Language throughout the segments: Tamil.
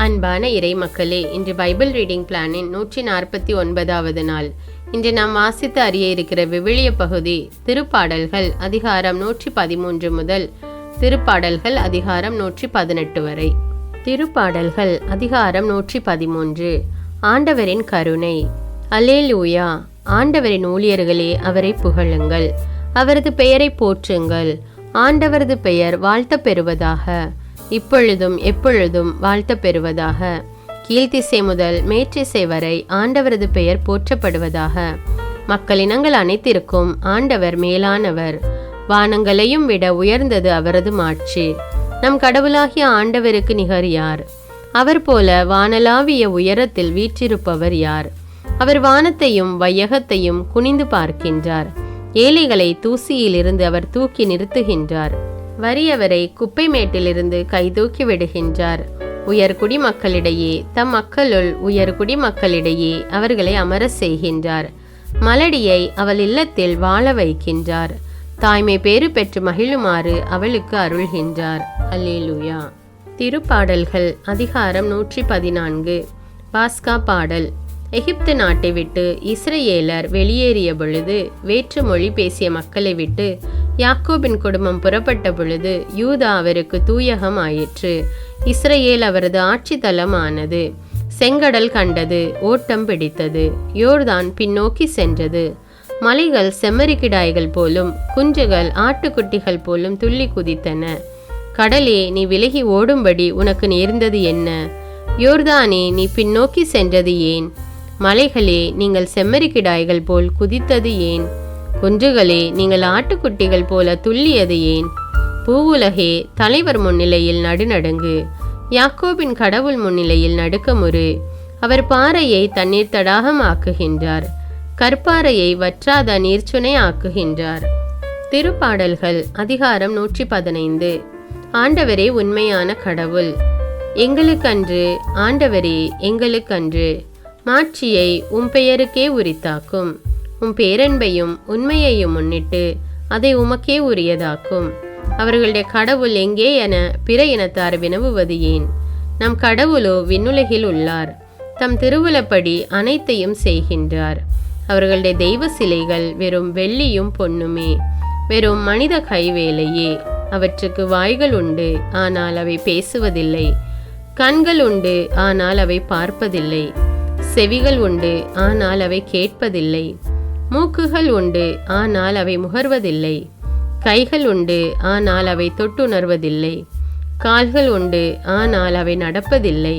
அன்பான இறை மக்களே, இன்று பைபிள் ரீடிங் பிளானின் 149வது நாள். இன்று நாம் வாசித்து அறிய இருக்கிற விவிலிய பகுதி திருப்பாடல்கள் அதிகாரம் 113 முதல் திருப்பாடல்கள் அதிகாரம் 118 வரை. திருப்பாடல்கள் அதிகாரம் 113. ஆண்டவரின் கருணை. அல்லேலூயா! ஆண்டவரின் ஊழியர்களே, அவரை புகழுங்கள், அவரது பெயரை போற்றுங்கள். ஆண்டவரது பெயர் வாழ்த்த பெறுவதாக, இப்பொழுதும் எப்பொழுதும் வாழ்த்த பெறுவதாக. கீழ்த்திசை முதல் மேற்றிசை வரை ஆண்டவரது பெயர் போற்றப்படுவதாக. மக்களினங்கள் அனைத்திற்கும் ஆண்டவர் மேலானவர், வானங்களையும் விட உயர்ந்தது அவரது மாட்சி. நம் கடவுளாகிய ஆண்டவருக்கு நிகர் யார்? அவர் போல வானலாவிய உயரத்தில் வீற்றிருப்பவர் யார்? அவர் வானத்தையும் வையகத்தையும் குனிந்து பார்க்கின்றார். ஏழைகளை தூசியிலிருந்து அவர் தூக்கி நிறுத்துகின்றார். வறியவரை குப்பை மேட்டிலிருந்து கைதூக்கி விடுகின்றார். உயர்குடி மக்களிடையே, தம் மக்களுள் உயர்குடி மக்களிடையே அவர்களை அமர செய்கின்றார். மலடியை அவள் இல்லத்தில் வாழ வைக்கின்றார். தாய்மை பேறு பெற்று மகிழுமாறு அவளுக்கு அருள்கின்றார். அல்லேலூயா! திருப்பாடல்கள் அதிகாரம் 114. பாஸ்கா பாடல். எகிப்து நாட்டை விட்டு இஸ்ரேலர் வெளியேறிய பொழுது, வேற்று மொழி பேசிய மக்களை விட்டு யாக்கோபின் குடும்பம் புறப்பட்ட பொழுது, யூதா அவருக்கு தூயகம் ஆயிற்று. இஸ்ரேல் அவரது ஆட்சி தலம் ஆனது. செங்கடல் கண்டது, ஓட்டம் பிடித்தது. யோர்தான் பின்னோக்கி சென்றது. மலைகள் செம்மறிக்கிடாய்கள் போலும், குஞ்சுகள் ஆட்டுக்குட்டிகள் போலும் துள்ளி குதித்தன. கடலே, நீ விலகி ஓடும்படி உனக்கு நேர்ந்தது என்ன? யோர்தானே, நீ பின்னோக்கி சென்றது ஏன்? மலைகளே, நீங்கள் செம்மறிக்கிடாய்கள் போல் குதித்தது ஏன்? குன்றுகளே, நீங்கள் ஆட்டுக்குட்டிகள் போல துள்ளியது ஏன்? பூவுலகே, தலைவர் முன்னிலையில் நடுநடுங்கு. யாக்கோபின் கடவுள் முன்னிலையில் நடுக்கமுறு. அவர் பாறையை தண்ணீர் தடாகம் ஆக்குகின்றார், கற்பாறையை வற்றாத நீர்ச்சுனை ஆக்குகின்றார். திருப்பாடல்கள் அதிகாரம் 115. ஆண்டவரே உண்மையான கடவுள், எங்களுக்கன்று. ஆண்டவரே எங்களுக்கன்று. மாட்சியை உம் பெயருக்கே உரித்தாக்கும். உம் பேரன்பையும் உண்மையையும் முன்னிட்டு அதை உமக்கே உரியதாக்கும். அவர்களுடைய கடவுள் எங்கே என பிற இனத்தார் வினவுவது ஏன்? நம் கடவுளோ விண்ணுலகில் உள்ளார், தம் திருவுலப்படி அனைத்தையும் செய்கின்றார். அவர்களுடைய தெய்வ சிலைகள் வெறும் வெள்ளியும் பொன்னுமே, வெறும் மனித கைவேலையே. அவற்றுக்கு வாய்கள் உண்டு, ஆனால் அவை பேசுவதில்லை. கண்கள் உண்டு, ஆனால் அவை பார்ப்பதில்லை. செவிகள் உண்டு, ஆனால் அவை கேட்பதில்லை. மூக்குகள் உண்டு, ஆனால் அவை முகர்வதில்லை. கைகள் உண்டு, ஆனால் அவை தொட்டுணர்வதில்லை. கால்கள் உண்டு, ஆனால் அவை நடப்பதில்லை.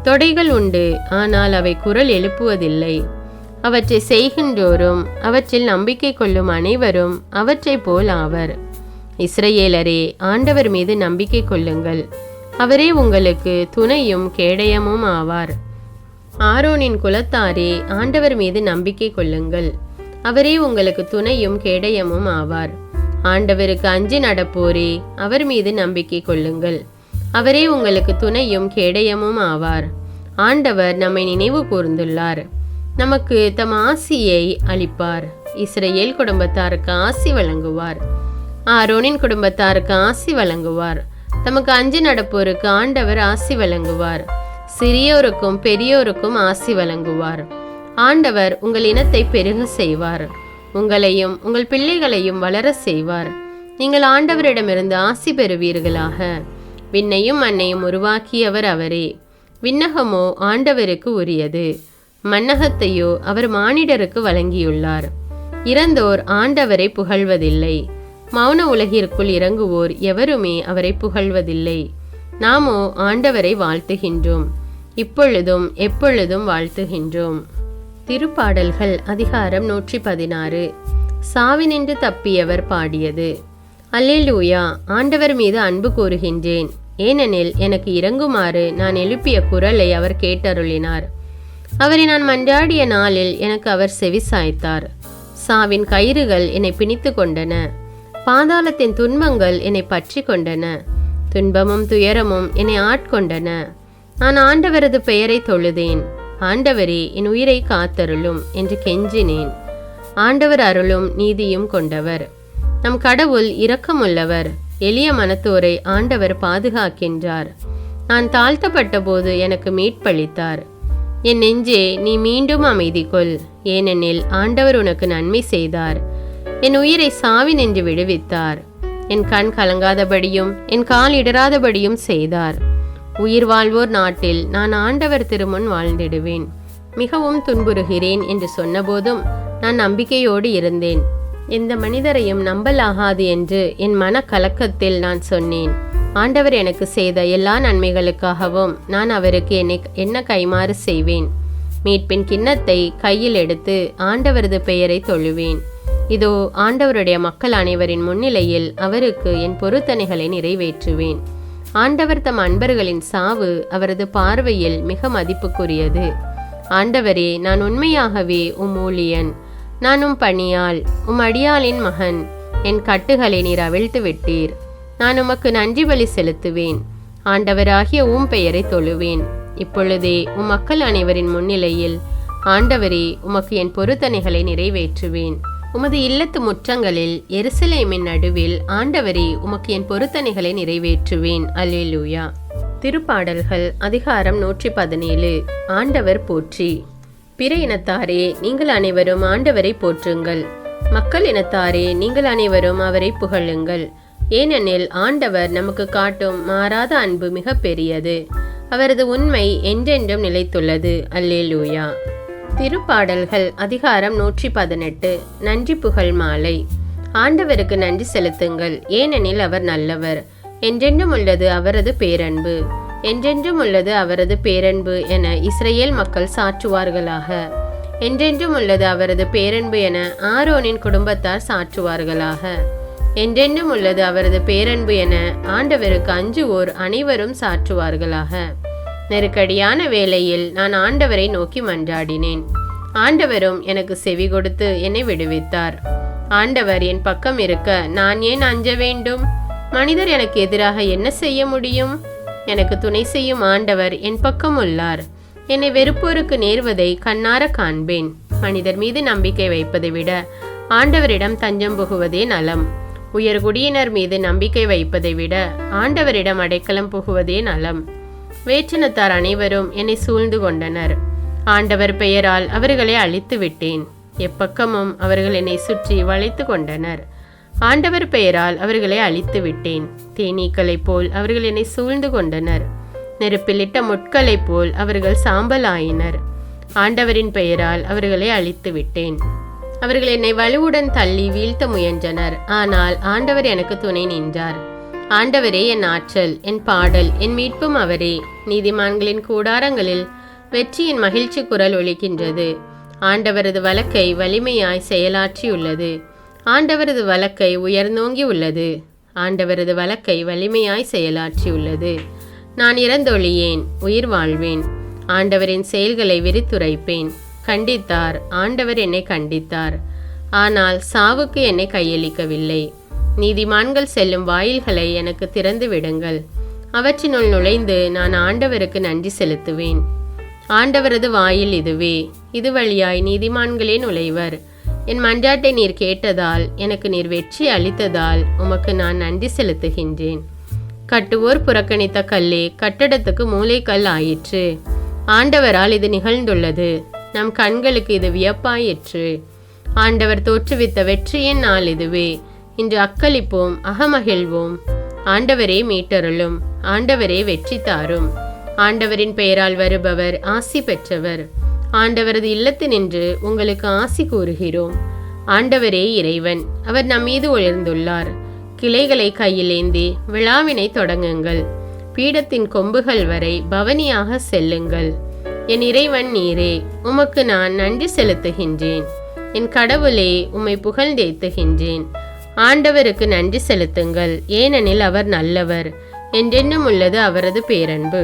தொடைகள் உண்டு, ஆனால் அவை குரல் எழுப்புவதில்லை. அவற்றை செய்கின்றோரும் அவற்றில் நம்பிக்கை கொள்ளும் அனைவரும் அவற்றை போல் ஆவர். இஸ்ரேலரே, ஆண்டவர் மீது நம்பிக்கை கொள்ளுங்கள், அவரே உங்களுக்கு துணையும் கேடயமும் ஆவார். ஆரோனின் குலத்தாரே, ஆண்டவர் மீது நம்பிக்கை கொள்ளுங்கள், அவரே உங்களுக்கு துணையும் கேடயமும் ஆவார். ஆண்டவருக்கு அஞ்சி நடப்போரே, அவர் மீது நம்பிக்கை கொள்ளுங்கள், அவரே உங்களுக்கு துணையும் கேடயமும் ஆவார். ஆண்டவர் நம்மை நினைவு கூர்ந்துள்ளார், நமக்கு தம் ஆசியை அளிப்பார். இஸ்ரேல் குடும்பத்தாருக்கு ஆசி வழங்குவார், ஆரோனின் குடும்பத்தாருக்கு ஆசி வழங்குவார். தமக்கு அஞ்சி நடப்போருக்கு ஆண்டவர் ஆசி வழங்குவார். சிறியோருக்கும் பெரியோருக்கும் ஆசி வழங்குவார். ஆண்டவர் உங்கள் இனத்தை பெருக செய்வார், உங்களையும் உங்கள் பிள்ளைகளையும் வளர செய்வார். நீங்கள் ஆண்டவரிடமிருந்து ஆசி பெறுவீர்களாக. விண்ணையும் மண்ணையும் உருவாக்கியவர் அவரே. விண்ணகமோ ஆண்டவருக்கு உரியது, மண்ணகத்தையோ அவர் மானிடருக்கு வழங்கியுள்ளார். இறந்தோர் ஆண்டவரை புகழ்வதில்லை, மௌன உலகிற்குள் இறங்குவோர் எவருமே அவரை புகழ்வதில்லை. நாமோ ஆண்டவரை வாழ்த்துகின்றோம், இப்பொழுதும் எப்பொழுதும் வாழ்த்துகின்றோம். திருப்பாடல்கள் அதிகாரம் 116. சாவினின்று தப்பியவர் பாடியது. அல்லேலூயா! ஆண்டவர் மீது அன்பு கூறுகின்றேன், ஏனெனில் எனக்கு இறங்குமாறு நான் எழுப்பிய குரலை அவர் கேட்டருளினார். அவரை நான் மன்றாடிய நாளில் எனக்கு அவர் செவி சாய்த்தார். சாவின் கயிறுகள் என்னை பிணித்து கொண்டன, பாதாளத்தின் துன்பங்கள் என்னை பற்றி கொண்டன. துன்பமும் துயரமும் என்னை ஆட்கொண்டன. நான் ஆண்டவரது பெயரை தொழுதேன். ஆண்டவரே, என் உயிரை காத்தருளும் என்று கெஞ்சினேன். ஆண்டவர் அருளும் நீதியும் கொண்டவர், நம் கடவுள் இரக்கமுள்ளவர். எளிய மனத்தோரை ஆண்டவர் பாதுகாக்கின்றார். நான் தாழ்த்தப்பட்ட போது எனக்கு மீட்பளித்தார். என் நெஞ்சே, நீ மீண்டும் அமைதி கொள், ஏனெனில் ஆண்டவர் உனக்கு நன்மை செய்தார். என் உயிரை சாவினின்று விடுவித்தார். என் கண் கலங்காதபடியும் என் கால் இடராதபடியும் செய்தார். உயிர் வாழ்வோர் நாட்டில் நான் ஆண்டவர் திருமுன் வாழ்ந்திடுவேன். மிகவும் துன்புறுகிறேன் என்று சொன்னபோதும் நான் நம்பிக்கையோடு இருந்தேன். எந்த மனிதரையும் நம்பலாகாது என்று என் மன கலக்கத்தில் நான் சொன்னேன். ஆண்டவர் எனக்கு செய்த எல்லா நன்மைகளுக்காகவும் நான் அவருக்கு என்ன கைமாறு செய்வேன். மீட்பின் கிண்ணத்தை கையில் எடுத்து ஆண்டவரது பெயரை தொழுவேன். இதோ ஆண்டவருடைய மக்கள் அனைவரின் முன்னிலையில் அவருக்கு என் பொருத்தனைகளை நிறைவேற்றுவேன். ஆண்டவர் தம் அன்பர்களின் சாவு அவரது பார்வையில் மிக மதிப்புக்குரியது. ஆண்டவரே, நான் உண்மையாகவே உம் ஊழியன், நான் உம் பணியாள், உம் அடியாளின் மகன். என் கட்டுகளை நீர் அவிழ்த்து விட்டீர். நான் உமக்கு நன்றி பலி செலுத்துவேன். ஆண்டவராகிய உம் பெயரை தொழுவேன். இப்பொழுதே உம் மக்கள் அனைவரின் முன்னிலையில் ஆண்டவரே, உமக்கு என் பொருத்தனைகளை நிறைவேற்றுவேன். உமது இல்லத்து முற்றங்களில் எருசலேமின் நடுவில் ஆண்டவரே, உமக்கு என் பொருத்தனைகளை நிறைவேற்றுவேன். அல்லேலூயா. திருப்பாடல்கள் அதிகாரம் 117. ஆண்டவர் போற்றி. பிற இனத்தாரே, நீங்கள் அனைவரும் ஆண்டவரை போற்றுங்கள். மக்கள் இனத்தாரே, நீங்கள் அனைவரும் அவரை புகழுங்கள். ஏனெனில் ஆண்டவர் நமக்கு காட்டும் மாறாத அன்பு மிக பெரியது. அவரது உண்மை என்றென்றும் நிலைத்துள்ளது. அல்லேலூயா. திருப்பாடல்கள் அதிகாரம் 118. நன்றி புகழ் மாலை. ஆண்டவருக்கு நன்றி செலுத்துங்கள், ஏனெனில் அவர் நல்லவர். என்றென்றும் உள்ளது அவரது பேரன்பு. என்றென்றும் உள்ளது அவரது பேரன்பு என இஸ்ரேல் மக்கள் சாற்றுவார்களாக. என்றென்றும் உள்ளது அவரது பேரன்பு என ஆரோனின் குடும்பத்தார் சாற்றுவார்களாக. என்றென்றும் உள்ளது அவரது பேரன்பு என ஆண்டவருக்கு அஞ்சுவோர் அனைவரும் சாற்றுவார்களாக. நெருக்கடியான வேளையில் நான் ஆண்டவரை நோக்கி மன்றாடினேன். ஆண்டவரும் எனக்கு செவி கொடுத்து என்னை விடுவித்தார். ஆண்டவர் என் பக்கம் இருக்க நான் ஏன் அஞ்ச வேண்டும்? மனிதர் எனக்கு எதிராக என்ன செய்ய முடியும்? எனக்கு துணை செய்யும் ஆண்டவர் என் பக்கம் உள்ளார். என்னை வெறுப்போருக்கு நேர்வதை கண்ணார காண்பேன். மனிதர் மீது நம்பிக்கை வைப்பதை விட ஆண்டவரிடம் தஞ்சம் புகுவதே நலம். உயர்குடியினர் மீது நம்பிக்கை வைப்பதை விட ஆண்டவரிடம் அடைக்கலம் புகுவதே நலம். வேற்றினத்தார் அனைவரும் என்னை சூழ்ந்து கொண்டனர். ஆண்டவர் பெயரால் அவர்களை அழித்து விட்டேன். எப்பக்கமும் அவர்கள் என்னை சுற்றி வளைத்து கொண்டனர். ஆண்டவர் பெயரால் அவர்களை அழித்து விட்டேன். தேனீக்களைப் போல் அவர்கள் என்னை சூழ்ந்து கொண்டனர். நெருப்பிலிட்ட முட்களைப் போல் அவர்கள் சாம்பல் ஆயினர். ஆண்டவரின் பெயரால் அவர்களை அழித்து விட்டேன். அவர்கள் என்னை வலுவுடன் தள்ளி வீழ்த்த முயன்றனர். ஆனால் ஆண்டவர் எனக்கு துணை நின்றார். ஆண்டவரே என் ஆற்றல், என் பாடல், என் மீட்பும் அவரே. நீதிமான்களின் கூடாரங்களில் வெற்றியின் மகிழ்ச்சி குரல் ஒலிக்கின்றது. ஆண்டவரது வலக்கை வலிமையாய் செயலாற்றியுள்ளது. ஆண்டவரது வலக்கை உயர்ந்தோங்கி உள்ளது. ஆண்டவரது வலக்கை வலிமையாய் செயலாற்றியுள்ளது. நான் இறந்தொழியேன், உயிர் வாழ்வேன். ஆண்டவரின் செயல்களை விரித்துரைப்பேன். கண்டித்தார், ஆண்டவர் என்னை கண்டித்தார். ஆனால் சாவுக்கு என்னை கையளிக்கவில்லை. நீதிமான்கள் செல்லும் வாயில்களை எனக்கு திறந்து விடுங்கள். அவற்றினுள் நுழைந்து நான் ஆண்டவருக்கு நன்றி செலுத்துவேன். ஆண்டவரது வாயில் இதுவே. இது வழியாய் நீதிமான்களே நுழைவர். என் மன்றாட்டை நீர் கேட்டதால், எனக்கு நீர் வெற்றி அளித்ததால் உமக்கு நான் நன்றி செலுத்துகின்றேன். கட்டுவோர் புறக்கணித்த கல்லே கட்டடத்துக்கு மூலைக்கல் ஆயிற்று. ஆண்டவரால் இது நிகழ்ந்துள்ளது. நம் கண்களுக்கு இது வியப்பாயிற்று. ஆண்டவர் தோற்றுவித்த வெற்றியின் நாள் இதுவே. இன்று அக்களிப்போம், அகமகிழ்வோம். ஆண்டவரே மீட்டருளும். ஆண்டவரே வெற்றி தாரும். ஆண்டவரின் பெயரால் வருபவர் ஆசி பெற்றவர். ஆண்டவரது இல்லத்தினின்று உங்களுக்கு ஆசி கூறுகிறோம். ஆண்டவரே இறைவன், அவர் நம் மீது உயர்ந்துள்ளார். கிளைகளை கையிலேந்தி விழாவினை தொடங்குங்கள். பீடத்தின் கொம்புகள் வரை பவனியாக செல்லுங்கள். என் இறைவன் நீரே, உமக்கு நான் நன்றி செலுத்துகின்றேன். என் கடவுளே, உம்மை புகழ்ந்தேத்துகின்றேன். ஆண்டவருக்கு நன்றி செலுத்துங்கள், ஏனெனில் அவர் நல்லவர். என்றென்றும் உள்ளது அவரது பேரன்பு.